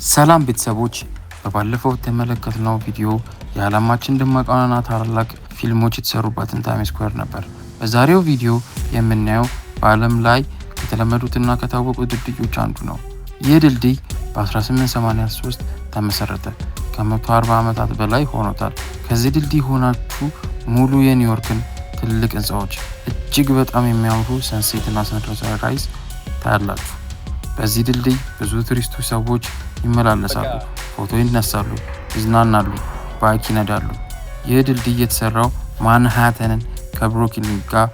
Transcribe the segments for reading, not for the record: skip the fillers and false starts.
ሰላም ቤተሰቦች በባለፈው ተመለከትነው ቪዲዮ የዓለማችን ደማቃና ታላላቅ ፊልሞች የተሰሩበትን ታይም ስኩዌር ነበር። በዛሬው ቪዲዮ የምናየው በዓለም ላይ ከተለመዱትና ከታወቁ ድልድዮች አንዱ ነው። ይህ ድልድይ በ1883 ተመሰረተ። ከ140 ዓመታት በላይ ሆኖታል። ከዚህ ድልድይ ሆናችሁ ሙሉ የኒውዮርክን ትልቅ ህንፃዎች እጅግ በጣም የሚያምሩ ሰንሴትና ሰንራይዝ ታያላችሁ። በዚህ ድልድይ ብዙ ቱሪስቶች ሰዎች ይመላለሳሉ፣ ፎቶ ይነሳሉ፣ ይዝናናሉ፣ ባይክ ይነዳሉ። ይህ ድልድይ የተሰራው ማንሃተንን ከብሩክሊን ጋር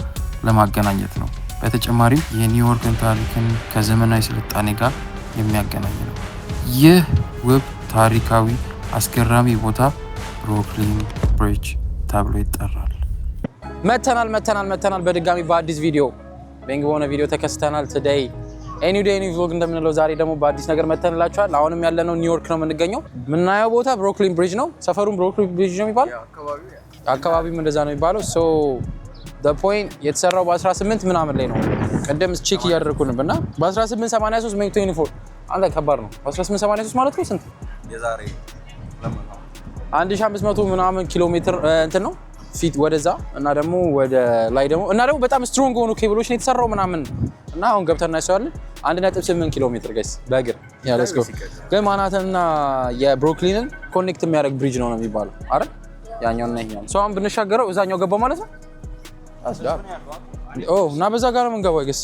ለማገናኘት ነው። በተጨማሪም የኒውዮርክን ታሪክን ከዘመናዊ ስልጣኔ ጋር የሚያገናኝ ነው። ይህ ውብ ታሪካዊ አስገራሚ ቦታ ብሩክሊን ብሪጅ ተብሎ ይጠራል። መተናል በድጋሚ በአዲስ ቪዲዮ ቤንግ በሆነ ቪዲዮ ተከስተናል። ቱዴይ ኤኒው ዴይ ቪሎግ እንደምንለው ዛሬ ደግሞ በአዲስ ነገር መተንላችኋል። አሁንም ያለነው ኒውዮርክ ነው የምንገኘው። የምናየው ቦታ ብሩክሊን ብሪጅ ነው። ሰፈሩም ብሩክሊን ብሪጅ ነው የሚባለው፣ አካባቢውም እንደዛ ነው የሚባለው። ሶ ዘ ፖይንት የተሰራው በ18 ምናምን ላይ ነው። ቀደም ቼክ እያደረኩ ነበርና በ1883 ሜይ 24 አንተ ከባድ ነው። በ1883 ማለት ነው ስንት የዛሬ 1500 ምናምን ኪሎ ሜትር እንትን ነው ፊት ወደዛ እና ደግሞ ወደ ላይ ደግሞ በጣም ስትሮንግ ሆኑ ኬብሎች ነው የተሰራው ምናምን እና አሁን ገብተን እናይዋለን። 1.8 ኪሎ ሜትር ጋይስ በእግር ያለስኩ ግን ማንሃተንና የብሩክሊንን ኮኔክት የሚያደርግ ብሪጅ ነው የሚባለው አይደል? ያኛውና ይሄኛው ሰው አሁን ብንሻገረው እዛኛው ገባ ማለት ነው። አስዳብ እና በዛ ጋር ነው የምንገባው ጋይስ።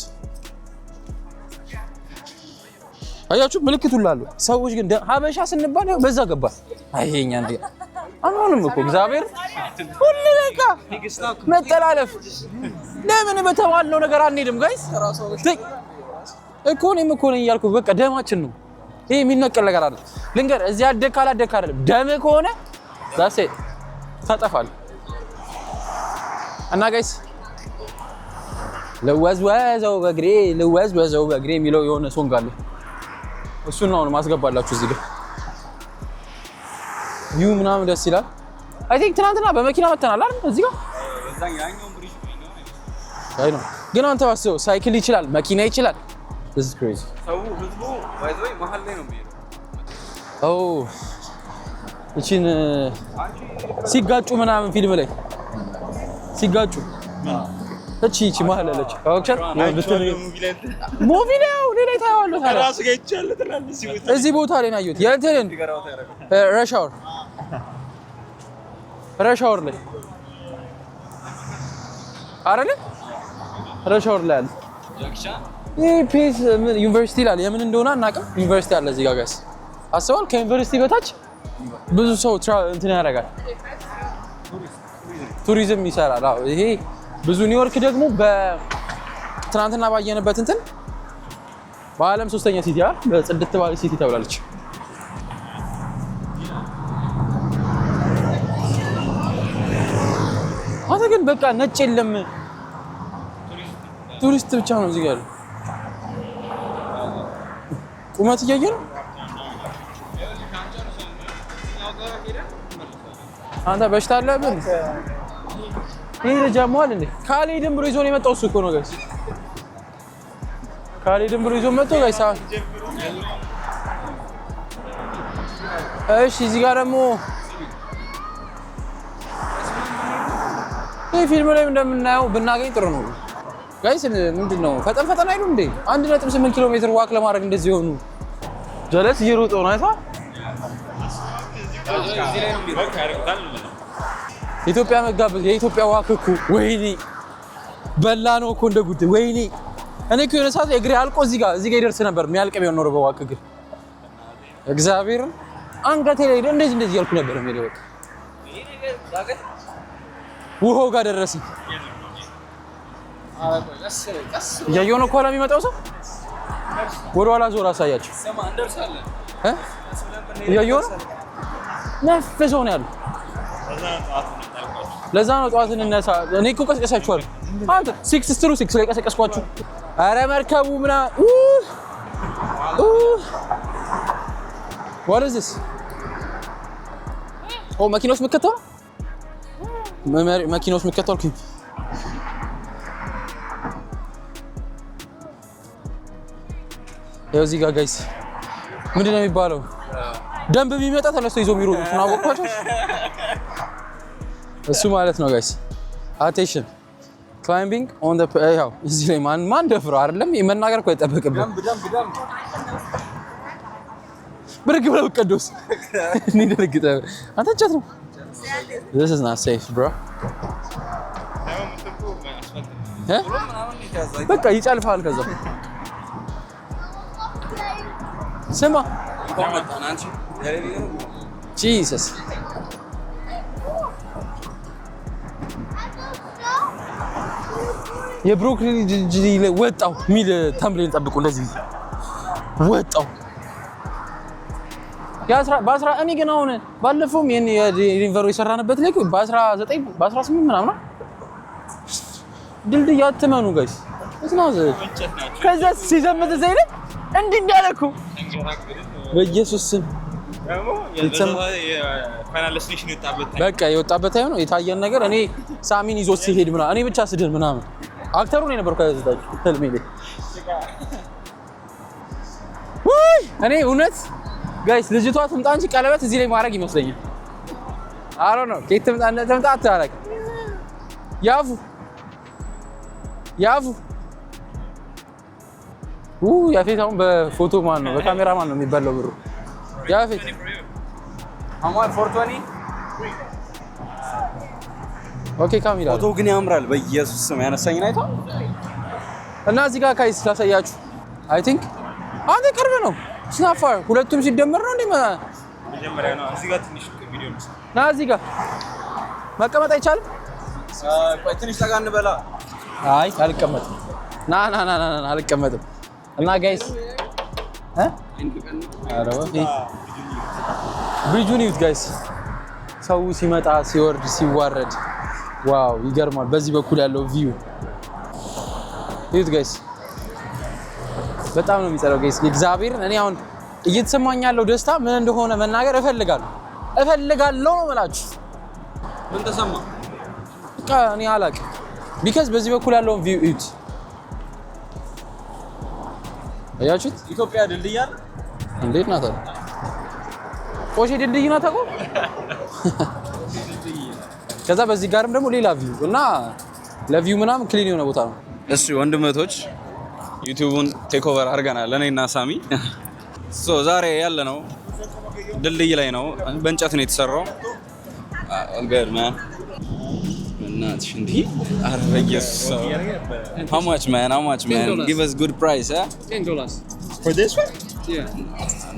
አያችሁ ምልክቱ ላሉ ሰዎች ግን ሀበሻ ስንባል በዛ ገባ። አይሄኛ እንዴ አሁንም እኮ እግዚአብሔር ሁሉ ለካ መጠላለፍ ለምን በተባለው ነገር አንሄድም ጋይስ? እኮ ነኝ እያልኩ በቃ ደማችን ነው ይሄ የሚነቀል ነገር አይደል። ልንገር እዚህ አደካ አይደለም ደም ከሆነ ዛሴ ታጠፋል። እና ጋይስ ለወዝወዘው በግሬ የሚለው የሆነ ሶንግ አለ። እሱን ነው ማስገባላችሁ እዚህ ጋር ቪው ምናምን ደስ ይላል። አይ ቲንክ ትናንትና በመኪና መተናል አይደል? እዚህ ጋር ያኛው ብሪጅ ነው። ግን አንተ ዋሰው ሳይክል ይችላል፣ መኪና ይችላል። this is crazy ሰው ህዝቡ ባይዘይ መሃል ላይ ነው የሚሄደው። እቺን ሲጋጩ ምናምን ፊልም ላይ ሲጋጩ እቺ መሃል አለች አውክቸር ሙቪ ነው ሌላ ታያዋለሁ ታዲያ ራስ ጋር ይቻላል ትላለች። እዚህ ቦታ ላይ ነው ያዩት የእንትን ረሻወር ላይ አይደል? ረሻወር ላይ አለ ይሄ ፒስ ምን ዩኒቨርሲቲ ላይ የምን እንደሆነ አናውቅም። ዩኒቨርሲቲ አለ እዚህ ጋር ጋይስ አስበዋል። ከዩኒቨርሲቲ በታች ብዙ ሰው እንትን ያደርጋል፣ ቱሪዝም ይሰራል። አዎ ይሄ ብዙ ኒውዮርክ ደግሞ በትናንትና ባየንበት እንትን በዓለም 3ኛ ሲቲ በጽድት ባለ ሲቲ ተብላለች። አንተ ግን በቃ ነጭ የለም ቱሪስት ብቻ ነው እዚህ ጋር ቁመት እያየን አንተ በሽታ አለብን። ይሄ ለጃማል እንዴ ካልሄድን ብሎ ይዞን የመጣው እሱ እኮ ነው ጋይስ። ካልሄድን ብሎ ይዞን መጥቶ ጋይስ። እሺ እዚህ ጋር ደግሞ ይሄ ፊልም ላይ እንደምናየው ብናገኝ ጥሩ ነው ጋይስ። ምንድነው ፈጠን አይሉ እንዴ 1.8 ኪሎ ሜትር ዋክ ለማድረግ እንደዚህ ሆኑ ጀለስ እየሮጡ ነው አይታ ኢትዮጵያ መጋበዝ የኢትዮጵያ ዋክ እኮ ወይኔ በላ ነው እኮ እንደ ጉድ ወይኔ። እኔ እኮ የሆነ ሰዓት እግሬ አልቆ እዚህ ጋር ይደርስ ነበር የሚያልቅ ቢሆን ኖሮ በዋክ እግር እግዚአብሔር አንገቴ ላይ እንደዚህ ያልኩ ነበር የሚሄደው በቃ ውሆ ጋር ደረሰ። እያየሁ ነው እኮ ለሚመጣው ሰው ወደ ኋላ ዞር አሳያቸው። እያየሁ ነው ነፍሰው ነው ያለው። ለዛ ነው ጠዋት እንነሳ። እኔ እኮ ቀስቀሳችኋለሁ። አንተ 6 ላይ ቀስቀስኳችሁ። ኧረ መርከቡ ምናምን what is this? መኪናዎች መከተው መኪናዎች መከተልኩኝ። ያው እዚህ ጋር ጋይስ ምንድነው የሚባለው ደንብ ቢመጣ ተነስቶ ይዞ የሚሮጡ አወቅኳቸው። እሱ ማለት ነው ጋይስ። አቴንሽን ክላይምቢንግ ኦን ዘ ያው እዚህ ላይ ማን ደፍሮ አይደለም መናገር እኮ አይጠበቅብህም። ብርግ ብለው ቅዱስ እንደልግጠ አንተ ጨት ነው። This is not safe bro. በቃ ይጫልፋል ከዛ ስማ Jesus የብሮኮሊ ወጣው ሚል ተምብሌን ጠብቁ። እንደዚህ ወጣው በ10 እኔ ግን አሁን ባለፈውም የዩኒቨርሲቲ የሰራንበት ላይ በ19 በ18 ምናምን ድልድይ አትመኑ ጋይስ እስናዘ ከዛ ሲዘምት ዘይለ እንዲያለኩ በኢየሱስ ስም ፋይናል ዴስቲኔሽን በቃ የወጣበት አይሆን የታየን ነገር እኔ ሳሚን ይዞ ሲሄድ ምናምን እኔ ብቻ ስድል ምናምን አክተሩ ነው የነበረው ከዛች ህልሜ ላይ ወይ እኔ እውነት ጋይስ ልጅቷ ትምጣ እንጂ ቀለበት እዚህ ላይ ማድረግ ይመስለኛል። አሮ ነው ከየት ትምጣ አታረግ ያፉ ያፌት አሁን በፎቶ ማን ነው በካሜራ ማን ነው የሚባለው ብሩ ያፌት አማር 420 ኦኬ ካሜራ ፎቶ ግን ያምራል በኢየሱስ ስም ያነሳኝን አይቶ እና እዚህ ጋር ካይስ ላሳያችሁ አይ ቲንክ አንተ ቅርብ ነው ስናፋር ሁለቱም ሲደመር ነው እንዴ መጀመሪያ ነው እዚህ ጋር ትንሽ ቪዲዮ ነው ና እዚህ ጋር መቀመጥ አይቻልም ቆይ ትንሽ ጠጋ እንበላ አይ አልቀመጥም ና አልቀመጥም እና ጋይስ አረባ ብሪጁን ይዩት ጋይስ ሰው ሲመጣ ሲወርድ ሲዋረድ ዋው ይገርማል በዚህ በኩል ያለው ቪው ይዩት ጋይስ በጣም ነው የሚጸረው ጋይስ እግዚአብሔርን እኔ አሁን እየተሰማኝ ያለው ደስታ ምን እንደሆነ መናገር እፈልጋለሁ ነው የምላችሁ ምን ተሰማ በቃ እኔ አላውቅም ቢካዝ በዚህ በኩል ያለው ቪው እዩት አያችሁት ኢትዮጵያ ድልድይ አለ እንዴት ናት ቆሼ ድልድይ ናት እኮ ከዛ በዚህ ጋርም ደግሞ ሌላ ቪው እና ለቪው ምናምን ክሊን የሆነ ቦታ ነው እሺ ወንድመቶች ዩቲዩቡን ቴክ ኦቨር አድርገናል እኔና ሳሚ ዛሬ ያለ ነው ድልድይ ላይ ነው በእንጨት ነው የተሰራው good man እናት እንዴ አረጋግስ how much man $10. Give us good price $10 for this one yeah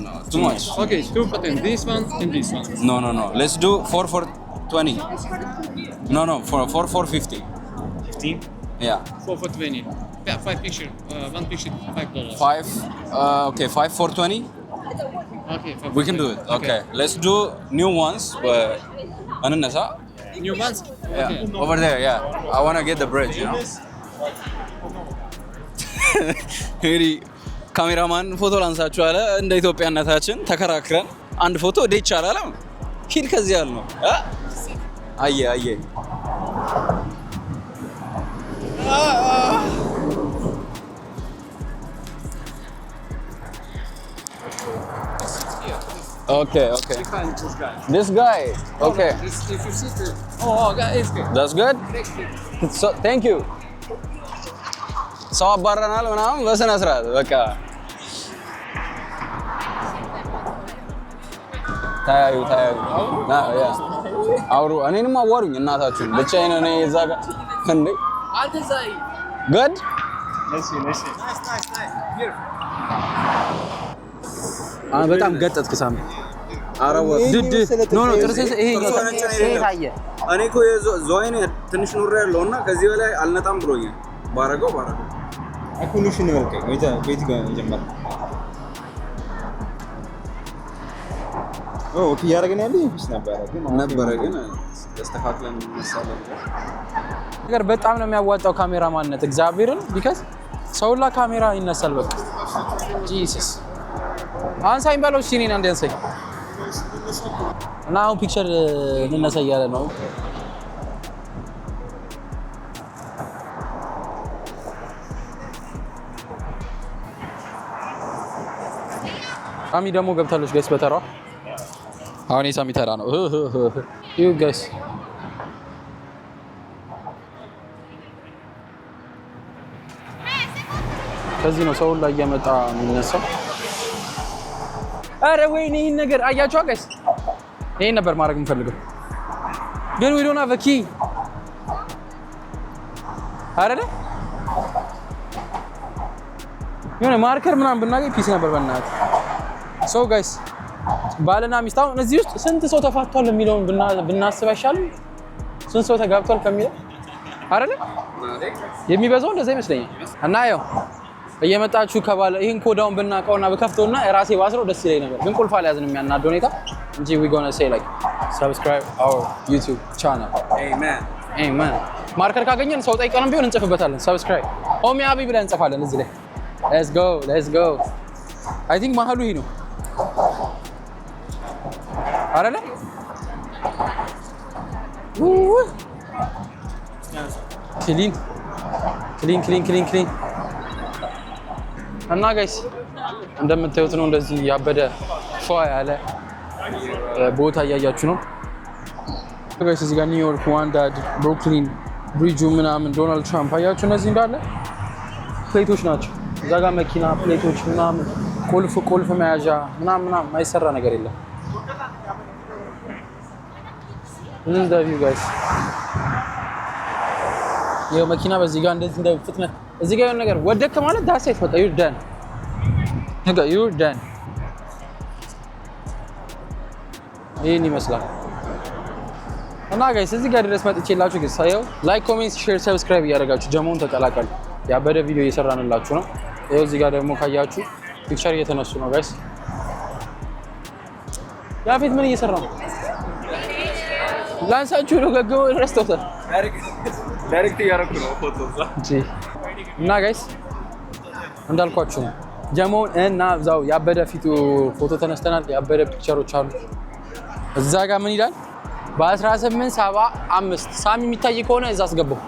no too much okay 2 for 10 this one and this one no let's do 4 for 20 no for 450 15 yeah 4 for 20 yeah 5 picture one picture $5 okay 5 for 20 okay we can do it okay let's do new ones but ananasa new ones yeah okay. over there yeah I want to get the bridge you know ሄሪ ካሜራማን ፎቶ ላንሳችሁ አለ እንደ ኢትዮጵያነታችን ተከራክረን አንድ ፎቶ ወደ ይቻላል ሂድ ከዚህ ያል ነው አየ Okay. This guy. Okay. If you see the guys good That's good. So thank you. ሰው አባረናል ምናምን በስነ ስርዓት በቃ ታዩ አውሩ እኔንም አዋሩኝ እናታችሁን ብቻዬን እኔ እዛ ጋር እንዴ Altazai good nice በጣም ገጠጥክ ሳሚ አረው ድድ ኖ ጥርስ ይሄ ታየ እኔ እኮ ዞይን ትንሽ ኑር ያለውና ከዚህ በላይ አልነጣም ብሎኛል ባረገው አኩሉሽን ወርቀ ቤት ጋር ጀመረ ኦኬ ያረጋን ያለ ይፍስ ነበረ ግን ተስተካክለን እንሰራለን ነገር በጣም ነው የሚያዋጣው ካሜራማንነት እግዚአብሔርን ቢካዝ ሰውላ ካሜራ ይነሳል በቃ ጂሰስ አንሳኝ ባለው ሲኔና እንደንሰኝ እና አሁን ፒክቸር እንነሳ እያለ ነው ሳሚ ደግሞ ገብታለች ጋይስ በተራ አሁን የሳሚ ተራ ነው ዩ ጋይስ ከዚህ ነው ሰው ላይ እየመጣ የሚነሳው አረ ወይኔ ይሄን ነገር አያችሁ ጋይስ ይሄን ነበር ማድረግ የምፈልገው ግን we don't have a key አረደ የሆነ ማርከር ምናምን ብናገኝ ፒስ ነበር በእናትህ ሶ ጋይስ ባልና ሚስት አሁን እዚህ ውስጥ ስንት ሰው ተፋቷል የሚለውን ብናስብ አይሻልም ስንት ሰው ተጋብቷል ከሚለው አይደል የሚበዛው እንደዛ ይመስለኛል እና ያው እየመጣችሁ ከባለ ይሄን ኮዳውን ብናቀውና በከፍተውና ራሴ ባስረው ደስ ይለኝ ነበር ግን ቁልፍ አልያዝንም የሚያናድ ሁኔታ እንጂ we gonna say like subscribe our YouTube channel amen ማርከር ካገኘን ሰው ጠይቀንም ቢሆን እንጽፍበታለን subscribe ኦሚ አቢ ብለን እንጽፋለን እዚህ ላይ let's go I think ማህሉ ይሄ ነው አይደለ ክሊን እና ጋይስ እንደምታዩት ነው እንደዚህ ያበደ ፏ ያለ ቦታ እያያችሁ ነው ጋይስ እዚህ ጋር ኒውዮርክ ዋንዳድ ብሩክሊን ብሪጁ ምናምን ዶናልድ ትራምፕ አያችሁ እነዚህ እንዳለ ፕሌቶች ናቸው እዛ ጋር መኪና ፕሌቶች ምናምን ቁልፍ መያዣ ምናምን ማይሰራ ነገር የለም እንደዚህ ጋይስ ይሄው መኪና በዚህ ጋር እንደዚህ እንደ ፍጥነት እዚህ ጋር የሆነ ነገር ወደከ ማለት ዳሴት በቃ you're done ይሄን ይመስላል እና ጋይስ እዚህ ጋር ድረስ መጥቼላችሁ ግን ሳይው ላይክ ኮሜንት ሼር ሰብስክራይብ እያደረጋችሁ ጀሞን ተቀላቀሉ ያበደ ቪዲዮ እየሰራንላችሁ ነው ይሄው እዚህ ጋር ደግሞ ካያችሁ ፒክቸር እየተነሱ ነው ጋይስ ያፌት ምን እየሰራ ነው ላንሳችሁ ነው ገገው ረስቶታል ዳይሬክት ያረኩ ነው ፎቶ እሺ እና ጋይስ እንዳልኳችሁ ነው ጀሞን እና ዛው ያበደ ፊቱ ፎቶ ተነስተናል ያበደ ፒክቸሮች አሉ እዛ ጋር ምን ይላል በ1875 ሳሚ የሚታይ ከሆነ እዛ አስገባው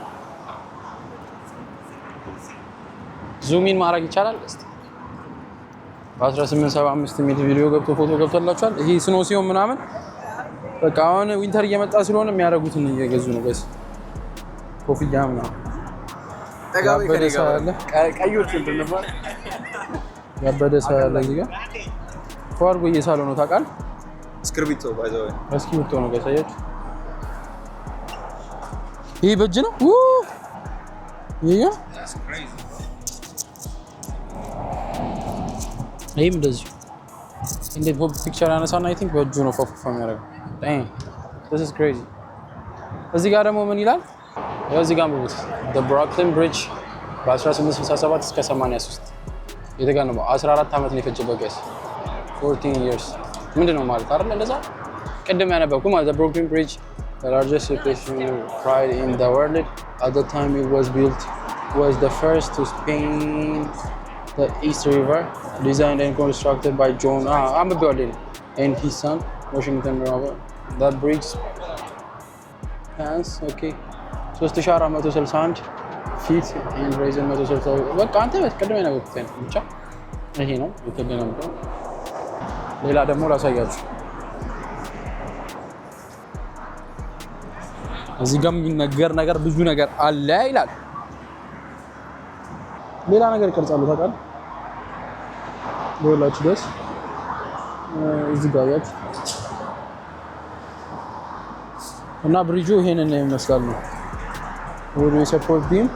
ዙሚን ማድረግ ይቻላል እስቲ በ1875 የሚል ቪዲዮ ገብቶ ፎቶ ገብቶላችኋል ይሄ ስኖ ሲሆን ምናምን በቃ አሁን ዊንተር እየመጣ ስለሆነ የሚያደርጉትን እየገዙ ነው ጋይስ ኮፍያ ምናምን ያበደ ሰው ያለ ቀዮች እንደነበር ያበደ ሰው ያለ እዚህ ጋር ፎርጎ እየሳለው ነው ታውቃለህ እስክሪብቶ ባይዘው እስክሪብቶ ነው ጋይስ አያችሁ ይሄ በእጅ ነው ይሄ ይሄም እንደዚህ እንደ ፖፕ ፒክቸር አነሳና አይ ቲንክ በእጁ ነው ፎቶ የሚያደርገው damn this is crazy እዚህ ጋር ደግሞ ምን ይላል ያው እዚህ ጋር ነው the Brooklyn Bridge በ1867 እስከ 83 የተገነባው 14 አመት ነው የፈጀበት ጋይስ 14 years ምንድነው ማለት አይደል እንደዛ ቀደም ያነበብኩ ማለት the Brooklyn Bridge the largest pedestrian ride in the world at the time it was built was the first to span the East River designed and constructed by John and his son Washington Robert the bridge spans 3461 feet and raises 160 በቃ አንተ በቀደም ያነበብኩት ነው ብቻ ይሄ ነው የተገነባው ሌላ ደግሞ ላሳያችሁ እዚህ ጋር የሚነገር ነገር ብዙ ነገር አለ ይላል ሌላ ነገር ይቀርጻሉ ታውቃለህ ሌላችሁ ደስ እዚህ ጋር ያች እና ብሪጁ ይሄንን ነው የሚመስላል ነው ወደ ሰፖርት ቢም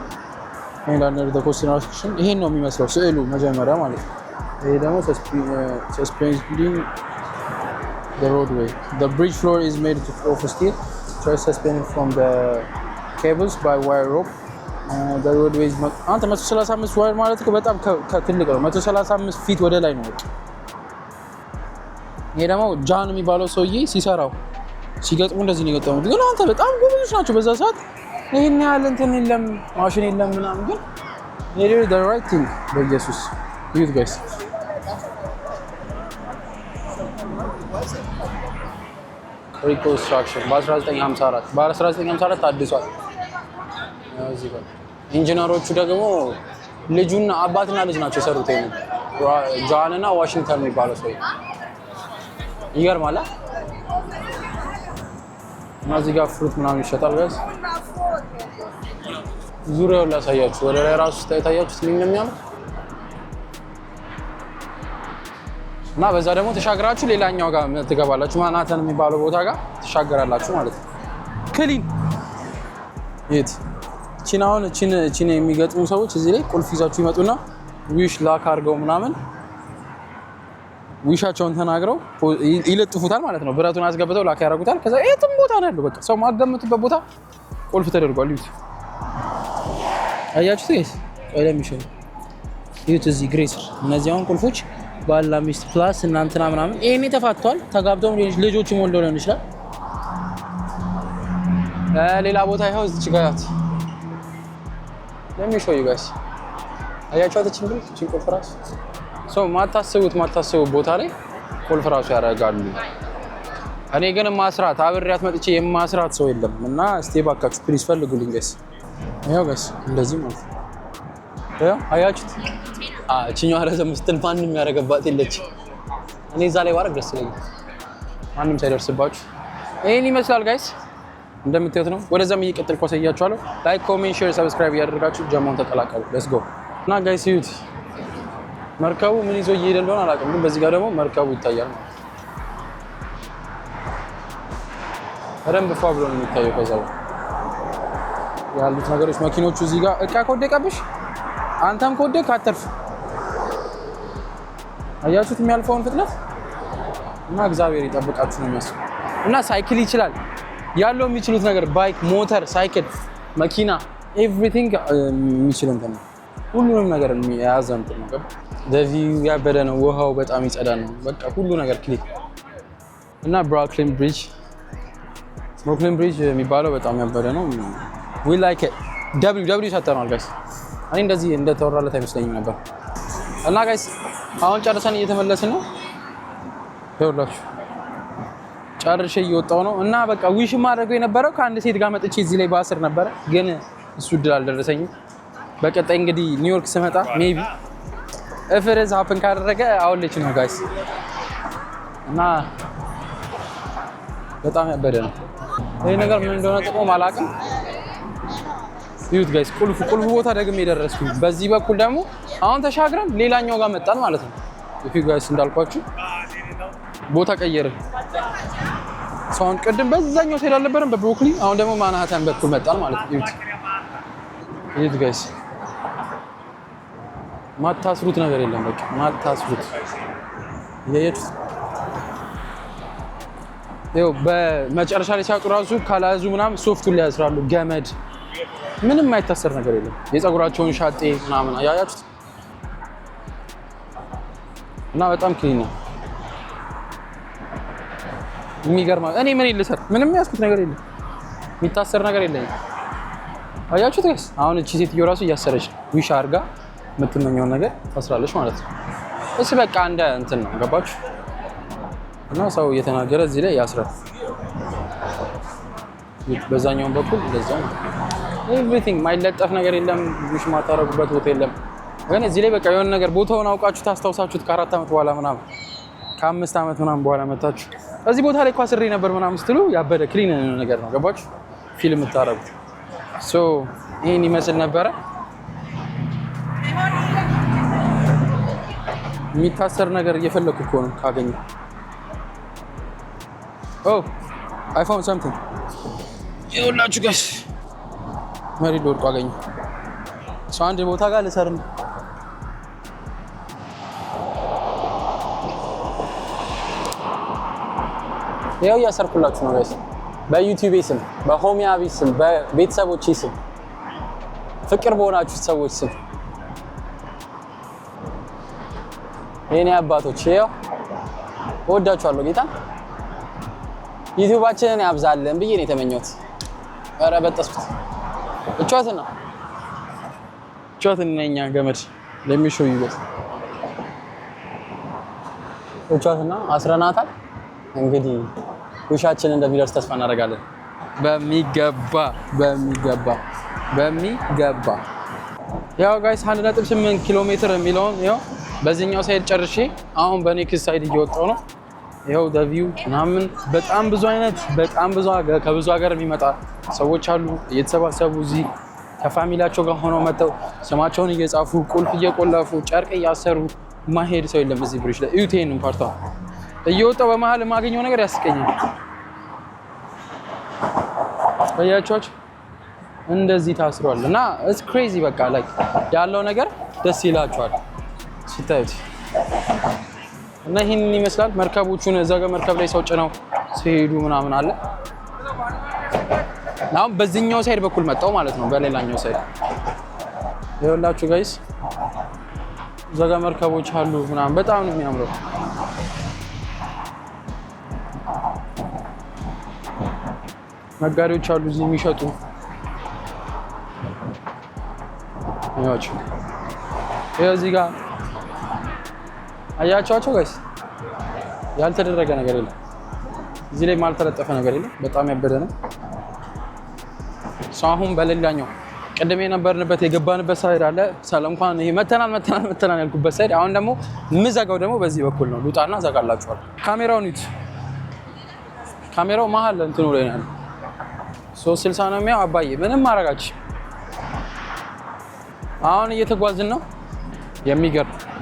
and under the construction ይሄን ነው የሚመስለው ስዕሉ መጀመሪያ ማለት ነው ይሄ ደግሞ suspending the roadway the bridge floor is made of steel suspended from the cables by wire rope the roadway is አንተ 135 ዋይር ማለት እኮ በጣም ትልቅ ነው 135 ፊት ወደ ላይ ነው ይሄ ደግሞ ጃን የሚባለው ሰውዬ ሲሰራው ሲገጥሙ እንደዚህ ነው የገጠሙት ግን አንተ በጣም ጎበዞች ናቸው በዛ ሰዓት ይሄን ያህል እንትን የለም ማሽን የለም ምናምን ግን they did the right thing በኢየሱስ you guys reconstruction በ1954 አዲሷል እዚህ ጋር ኢንጂነሮቹ ደግሞ ልጁና አባትና ልጅ ናቸው የሰሩት ይሄን ጆን እና ዋሽንግተን የሚባለው ሰው ይገርማል። እና እዚህ ጋር ፍሩት ምናምን ይሸጣል ጋይስ። ዙሪያውን ላሳያችሁ። ወደ ላይ ራሱ ታያችሁት ምን እንደሚያምር እና በዛ ደግሞ ተሻግራችሁ ሌላኛው ጋር ትገባላችሁ። ማናተን የሚባለው ቦታ ጋር ተሻገራላችሁ ማለት ነው። ክሊን የት ቺናውን ቺና የሚገጥሙ ሰዎች እዚህ ላይ ቁልፍ ይዛችሁ ይመጡና ዊሽ ላክ አድርገው ምናምን ዊሻቸውን ተናግረው ይለጥፉታል ማለት ነው። ብረቱን አስገብተው ላክ ያደርጉታል። ከዛ የትም ቦታ ነው ያለው። በቃ ሰው ማገምቱበት ቦታ ቁልፍ ተደርጓል። ይሁት አያችሁት ጋይስ? ቀለምሽን ይሁት እዚህ ግሬሰር እነዚህ አሁን ቁልፎች ባላ ሚስት ፕላስ እናንተና ምናምን ይሄኔ ተፋቷል። ተጋብተው ልጆችም ወልደው ሊሆን ይችላል። ሌላ ቦታ ይኸው እዚች ጋር ለሚሾው ይጋስ አያችሁት? እቺን ቁልፍ ራሱ ሰው ማታስቡት ቦታ ላይ ቁልፍ ራሱ ያደርጋሉ። እኔ ግን ማስራት አብሬያት መጥቼ የማስራት ሰው የለም እና እስቲ ባካችሁ ፕሊዝ ፈልጉልኝ ጋይስ። ያው ጋይስ እንደዚህ ማለት ነው። ያው አያችሁት? እቺኛው ረዘም ስትል ማንም ያደርገባት የለች። እኔ እዛ ላይ ባረግ ደስ ይለኛል ማንም ሳይደርስባችሁ። ይሄን ይመስላል ጋይስ እንደምታዩት ነው። ወደዛም እየቀጠልኩ አሳያችኋለሁ። ላይክ፣ ኮሜንት፣ ሼር፣ ሰብስክራይብ እያደረጋችሁ ጀማውን ተቀላቀሉ። ሌትስ ጎ እና ጋይስ ይዩት መርከቡ ምን ይዞ እየሄደ እንደሆነ አላውቅም፣ ግን በዚህ ጋር ደግሞ መርከቡ ይታያል ማለት ነው። በደንብ ፏ ብሎ ነው የሚታየው። ከዛው ያሉት ነገሮች መኪኖቹ እዚህ ጋር እቃ ከወደቀብሽ አንተም ከወደቅ አትርፍ። አያችሁት የሚያልፈውን ፍጥነት እና እግዚአብሔር ይጠብቃችሁ ነው የሚያስበው። እና ሳይክል ይችላል ያለው የሚችሉት ነገር ባይክ፣ ሞተር፣ ሳይክል፣ መኪና ኤቭሪቲንግ የሚችል እንትን ነው። ሁሉንም ነገር የያዘ እንትን ነው። ደቪው ያበደ ነው። ውሃው በጣም ይጸዳ ነው። በቃ ሁሉ ነገር ክሊክ እና ብሩክሊን ብሪጅ የሚባለው በጣም ያበደ ነው። we like it w ሰጠናል ጋይስ። እኔ እንደዚህ እንደተወራለት አይመስለኝም ነበር። እና ጋይስ አሁን ጨርሰን እየተመለስን ነው። ይኸውላችሁ ጨርሼ እየወጣሁ ነው። እና በቃ ዊሽ ማድረገው የነበረው ከአንድ ሴት ጋር መጥቼ እዚህ ላይ ባስር ነበረ፣ ግን እሱ እድል አልደረሰኝም። በቀጣይ እንግዲህ ኒውዮርክ ስመጣ ሜቢ እፍርዝ ሀፕን ካደረገ አውልች ነው ጋይስ። እና በጣም ያበደ ነው ይሄ ነገር። ምን እንደሆነ ጥቅሙ አላውቅም። ይሁት ጋይስ ቁልፍ ቦታ ደግሜ የደረስኩ። በዚህ በኩል ደግሞ አሁን ተሻግረን ሌላኛው ጋር መጣን ማለት ነው። ይሄ ጋይስ እንዳልኳችሁ ቦታ ቀየርን። ሰውን ቅድም በዛኛው ሄድ አልነበረም በብሩክሊን፣ አሁን ደግሞ ማንሃተን በኩል መጣን ማለት ነው። ይሁት ጋይስ ማታስሩት ነገር የለም። በቃ ማታስሩት እያያችሁት ይኸው በመጨረሻ ላይ ሲያጡ ራሱ ካላያዙ ምናምን ሶፍቱን ላይ ያስራሉ። ገመድ ምንም የማይታሰር ነገር የለም። የፀጉራቸውን ሻጤ ምናምን አያያችሁት እና በጣም ክሊን ነው። የሚገርም እኔ ምን ልሰር ምንም ያስኩት ነገር የለም። የሚታሰር ነገር የለም። አያችሁት ጋይስ አሁን እቺ ሴትዮ ራሱ እያሰረች ዊሽ አድርጋ የምትመኘውን ነገር ታስራለች ማለት ነው። እሺ በቃ እንደ እንትን ነው ገባችሁ? እና ሰው እየተናገረ እዚህ ላይ ያስራል። በዛኛው በኩል እንደዛ ነው። ኤቭሪቲንግ ማይለጠፍ ነገር የለም። ዊሽ ማታረጉበት ቦታ የለም። ግን እዚህ ላይ በቃ የሆነ ነገር ቦታውን አውቃችሁ ታስታውሳችሁት ከ4 ዓመት በኋላ ምናምን ከ5 ዓመት ምናምን በኋላ መታችሁ እዚህ ቦታ ላይ እኮ አስሬ ነበር ምናምን ስትሉ ያበደ ክሊን ነገር ነው ገባችሁ? ፊልም የምታረጉት ሶ ይሄን ይመስል ነበረ። የሚታሰር ነገር እየፈለኩ እኮ ነው ካገኘ። I found something. ይኸውላችሁ ጋይስ መሬት ወድቆ አገኘሁ። ሰው አንድ ቦታ ጋር ልሰር ነው። ያው እያሰርኩላችሁ ነው ጋይስ። በዩቲዩብ ስም፣ በሆሚያቢ ስም፣ በቤተሰቦቼ ስም፣ ፍቅር በሆናችሁ ሰዎች ስም የኔ አባቶች ያው ወዳችኋለሁ። ጌታ ዩቲዩባችንን ያብዛልን ብዬ ነው የተመኘሁት። ኧረ በጠስኩት እቻትና ነኛ ገመድ ለሚሾው ይበስ እቻትና አስረናታል። እንግዲህ ውሻችን እንደሚደርስ ተስፋ እናደርጋለን። በሚገባ ያው ጋይስ 1.8 ኪሎ ሜትር የሚለውን ያው በዚህኛው ሳይድ ጨርሼ አሁን በኔክስት ሳይድ እየወጣሁ ነው። ይኸው ቪው ምናምን በጣም ብዙ አይነት ከብዙ ሀገር የሚመጣ ሰዎች አሉ እየተሰባሰቡ እዚህ ከፋሚሊያቸው ጋር ሆነው መጥተው ስማቸውን እየጻፉ ቁልፍ እየቆለፉ ጨርቅ እያሰሩ ማሄድ ሰው የለም እዚህ ብሪጅ ላይ። እዩት ይሄንን ፓርታ እየወጣሁ በመሀል የማገኘው ነገር ያስቀኛል። አያችኋቸው እንደዚህ ታስሯል እና it's crazy በቃ ላይ ያለው ነገር ደስ ይላችኋል ስታዩት። እና ይሄንን ይመስላል መርከቦቹን እዛ ጋር መርከብ ላይ ሰው ጭነው ሲሄዱ ምናምን አለ። አሁን በዚህኛው ሳይድ በኩል መጣው ማለት ነው። በሌላኛው ሳይድ ይኸውላችሁ ጋይስ እዛ ጋር መርከቦች አሉ ምናምን በጣም ነው የሚያምረው። ነጋዴዎች አሉ እዚህ የሚሸጡ ያቸው እዚህ ጋር አያቸዋቸው ጋይስ ያልተደረገ ነገር የለም እዚህ ላይ ማልተለጠፈ ነገር የለም። በጣም ያበደ ነው። አሁን በሌላኛው ቀደም የነበርንበት የገባንበት ሳይድ አለ ሰላም እንኳን ይሄ መተናል ያልኩበት ሳይድ አሁን ደግሞ ምዘጋው ደግሞ በዚህ በኩል ነው። ሉጣና ዘጋላችኋል። ካሜራውን ይት ካሜራው መሀል እንትኑ ላይ ነው 360 ነው የሚያው አባዬ ምንም ማረጋች። አሁን እየተጓዝን ነው።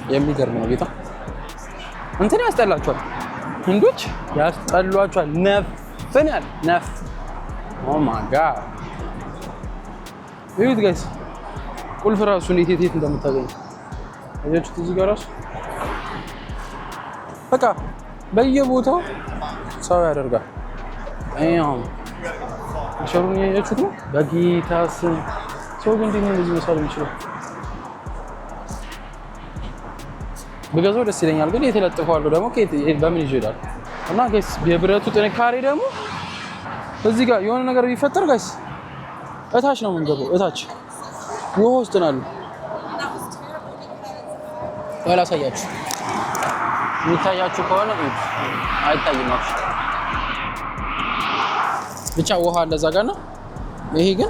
የሚገርም ነው ጌታ እንትን ያስጠላችኋል። ህንዶች ያስጠሏችኋል። ነፍ ኦ ማይ ጋድ እዩት ጋይስ ቁልፍ ራሱ እንዴት እንደምታገኙ አያችሁት። እዚህ ጋር ራሱ በቃ በየቦታው ሰው ያደርጋል። አይያም ሸሩን ያያችሁት ነው። በጌታስ ሰው ግን እንዴት ነው እንደዚህ መሳል የሚችለው? በገዛው ደስ ይለኛል ግን የተለጠፈው ደግሞ በምን ይሄዳል? እና ጋይስ የብረቱ ጥንካሬ ደግሞ እዚህ ጋር የሆነ ነገር ቢፈጠር ጋይስ እታች ነው የምንገባው። እታች ውሃ ውስጥ ናሉ። ያላሳያችሁ የሚታያችሁ ከሆነ አይታይም ነው ብቻ ውሃ አለ እዛ ጋር ነው። ይሄ ግን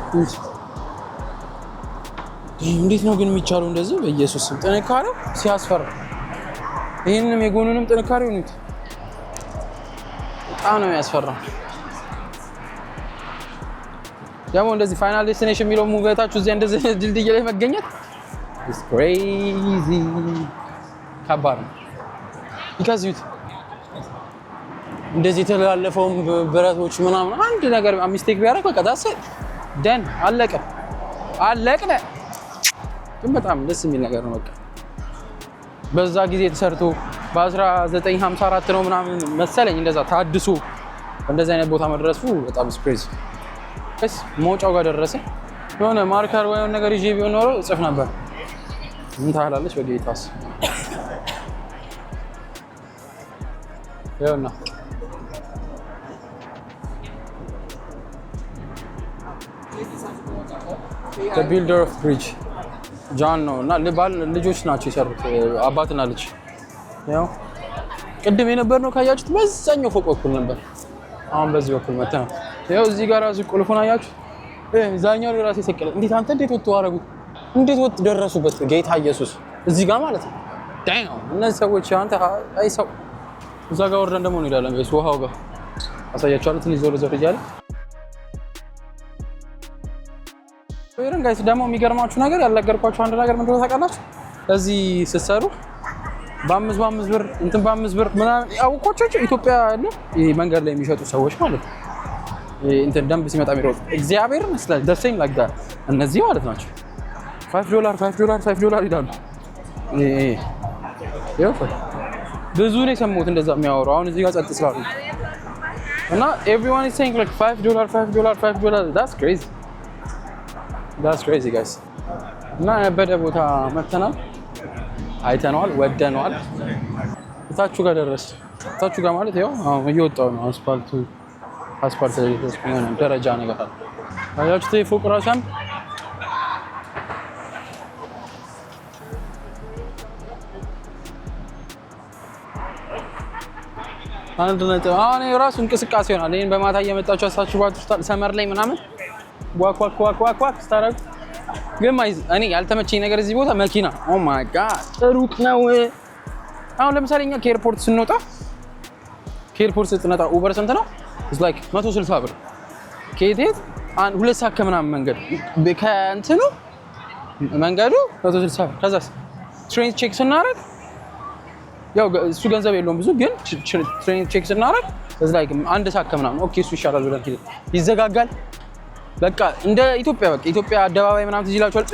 እንዴት ነው ግን የሚቻለው እንደዚህ? በኢየሱስ ስም ጥንካሬው ሲያስፈራ። ይሄንንም የጎኑንም ጥንካሬው ነው በጣም ነው የሚያስፈራው። ደግሞ እንደዚህ ፋይናል ዴስቲኔሽን የሚለው ሙቪታችሁ እዚህ እንደዚህ ድልድይ ላይ መገኘት is crazy ከባድ ነው። ይካዝዩት እንደዚህ የተላለፈው ብረቶች ምናምን አንድ ነገር ሚስቴክ ቢያደርግ በቃ ዳስ ደን አለቀ። ግን በጣም ደስ የሚል ነገር ነው። በቃ በዛ ጊዜ ተሰርቶ በ1954 ነው ምናምን መሰለኝ እንደዛ ታድሶ እንደዚህ አይነት ቦታ መድረሱ በጣም ስፕሬስ መውጫው ጋር ደረሰ። የሆነ ማርከር ወይ ነገር ይዤ ቢሆን ኖሮ እጽፍ ነበር። ምን ታላለች በጌታስ ይኸውና the builder of bridge ጃን ነው እና ልጆች ናቸው የሰሩት አባትና ልጅ። ያው ቅድም የነበር ነው ካያችሁት በዛኛው ፎቅ በኩል ነበር። አሁን በዚህ በኩል መተናል። ያው እዚህ ጋር ራሱ ቁልፉን አያችሁ። እዛኛው ላይ ራሱ ይሰቀለ። እንዴት ወጡ አረጉ? እንዴት ወጥ ደረሱበት? ጌታ ኢየሱስ እዚህ ጋር ማለት ነው። ዳይኖ እነዚህ ሰዎች አንተ አይ ሰው እዛ ጋር ወርደን ደግሞ እንሄዳለን። ጋይስ ውሃው ጋር አሳያችኋለሁ። ትንሽ ዞር እያለ ወይረን ጋይስ ደግሞ የሚገርማችሁ ነገር ያልነገርኳችሁ አንድ ነገር ምንድነው ታውቃላችሁ? እዚህ ስትሰሩ በ5 ብር እንትን በ5 ብር ምናምን ያውቆቻችሁ ኢትዮጵያ ያሉ ይሄ መንገድ ላይ የሚሸጡ ሰዎች ማለት ነው። እንትን ደንብ ሲመጣ የሚሮጥ እግዚአብሔር መስላል ደርሰኝ ላግዳ እነዚህ ማለት ናቸው። $5 ይላሉ። ይሄ ብዙ ነው የሰሙት እንደዛ የሚያወሩ። አሁን እዚህ ጋር ጸጥ ስላሉ እና everyone is saying like $5 that's crazy guys። እና በደ ቦታ መተናል፣ አይተነዋል፣ ወደነዋል። እታችሁ ጋር ደረስ። እታችሁ ጋር ማለት ያው አሁን እየወጣው ነው። አስፋልት ላይ ነው ደረጃ ነገር አለ። አያችሁት? ፎቅ ራሳን አንድ ነጥብ አሁን ራሱ እንቅስቃሴ ይሆናል። ይሄን በማታ እየመጣችሁ አሳችሁ ባትስታል ሰመር ላይ ምናምን ዋክ ስታረጉ ግን እኔ ያልተመቸኝ ነገር እዚህ ቦታ መኪና ኦ ማይ ጋድ ሩቅ ነው። አሁን ለምሳሌ እኛ ከኤርፖርት ስንወጣ ኡበር ስንት ነው? it's like 160 ብር ከየት አንድ 2 ሰዓት ከምናምን መንገድ ከእንትኑ መንገዱ 160 ብር። ከዛስ ትሬን ቼክ ስናደርግ ያው እሱ ገንዘብ የለውም ብዙ ግን ትሬን ቼክ ስናደርግ it's like 1 ሰዓት ከምናምን ኦኬ እሱ ይሻላል ብለን ይዘጋጋል። በቃ እንደ ኢትዮጵያ አደባባይ ምናምን ትዝ ይላችኋል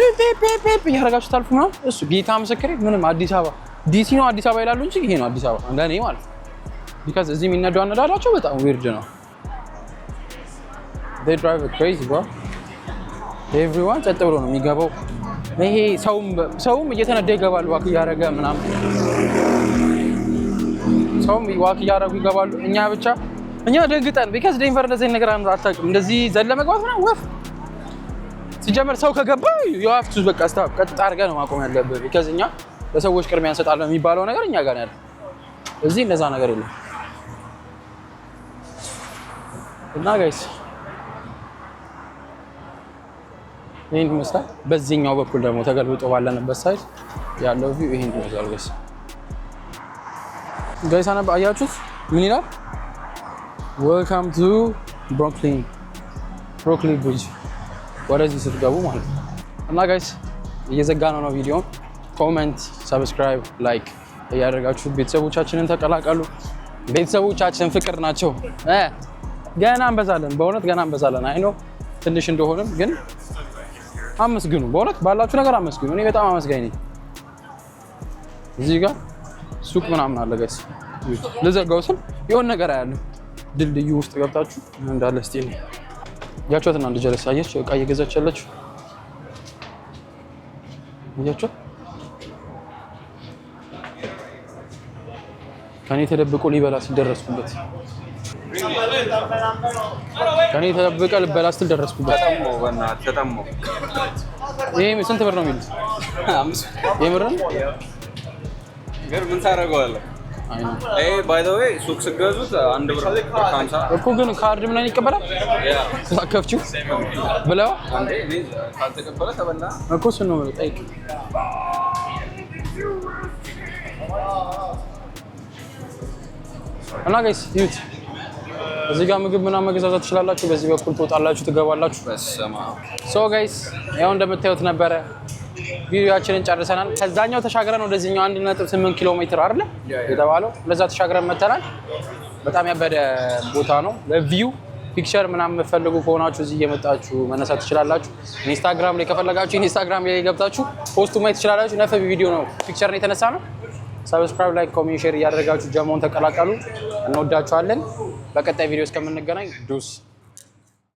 ፒ ያረጋችሁ ታልፉ ነው እሱ ጌታ ምስክሬ ምንም አዲስ አበባ ዲሲ ነው አዲስ አበባ ይላሉ እንጂ ይሄ ነው አዲስ አበባ እንደኔ ማለት because እዚህ የሚነዱ አነዳዳቸው በጣም weird ነው። they drive crazy bro everyone ጸጥ ብሎ ነው የሚገባው። ይሄ ሰውም እየተነዳ ይገባል ዋክ እያደረገ ምናምን ሰውም ዋክ እያደረጉ ይገባሉ። እኛ ደግጠን because ዴንቨር እንደዚህ ነገር አታውቅም እንደዚህ ዘለ መግባት ምናምን ወፍ ሲጀመር ሰው ከገባ you have to በቃ ስታፕ ቀጥታ አድርገህ ነው ማቆም ያለብህ because እኛ ለሰዎች ቅድሚያ እንሰጣለን የሚባለው ነገር እኛ ጋር ነው ያለው። እዚህ እንደዛ ነገር የለም እና ጋይስ ይሄን ይመስላል። በዚህኛው በኩል ደግሞ ተገልብጦ ባለንበት ሳይድ ያለው ቪው ይሄን ይመስላል ጋይስ አያችሁት ምን ይላል? Welcome to Brooklyn Bridge ወደዚህ ስትገቡ ማለት ነው። እና ጋይስ እየዘጋነው ነው ቪዲዮ። ኮሜንት፣ ሰብስክራይብ፣ ላይክ እያደረጋችሁ ቤተሰቦቻችንን ተቀላቀሉ። ቤተሰቦቻችን ፍቅር ናቸው። ገና እንበዛለን፣ በእውነት ገና እንበዛለን። አይ ኖ ትንሽ እንደሆነም ግን አመስግኑ፣ በእውነት ባላችሁ ነገር አመስግኑ። እኔ በጣም አመስጋኝ ነኝ። እዚህ ጋር ሱቅ ምናምን አለ ጋይስ። ልዘጋው ስል የሆነ ነገር አያለሁ። ድልድዩ ውስጥ ገብታችሁ እንዳለ ስቲል ያቻውትና አንድ ጀለስ አየች እቃ እየገዛች ያለችው እያቸው ከኔ ተደብቆ ሊበላ ሲደረስኩበት ከኔ ተደብቀ ልበላ ስትል ደረስኩበት። ተጠሞ ይሄ ስንት ብር ነው የሚሉት? 5 የምር ነው ገር ምን ታደርገዋለህ? ባይ ዘ ዌይ ሱቅ ስገዙት 1 ብር 50 እኮ ግን ካርድ ምናምን ይቀበላል? ከፍቺው ብለው አንዴ ካልተቀበለ ተበላ እኮ እሱን ነው ጠይቅ። እና ጋይስ ዩት እዚህ ጋር ምግብ ምናምን መገዛዛት ትችላላችሁ። በዚህ በኩል ትወጣላችሁ ትገባላችሁ። በስማ ሶ ጋይስ ያው እንደምታዩት ነበረ ቪዲዮአችንን ጨርሰናል። ከዛኛው ተሻግረን ወደዚህኛው 1.8 ኪሎ ሜትር አይደል የተባለው ለዛ ተሻግረን መተናል። በጣም ያበደ ቦታ ነው። ለቪው ፒክቸር ምናምን የምትፈልጉ ከሆናችሁ እዚህ እየመጣችሁ መነሳት ትችላላችሁ። ኢንስታግራም ላይ ከፈለጋችሁ ኢንስታግራም ላይ ገብታችሁ ፖስቱ ማየት ትችላላችሁ። ነፍ ቪዲዮ ነው ፒክቸር ነው የተነሳ ነው። ሰብስክራይብ፣ ላይክ፣ ኮሜንት፣ ሼር እያደረጋችሁ ጀሞን ተቀላቀሉ። እንወዳችኋለን። በቀጣይ ቪዲዮ እስከምንገናኝ ዱስ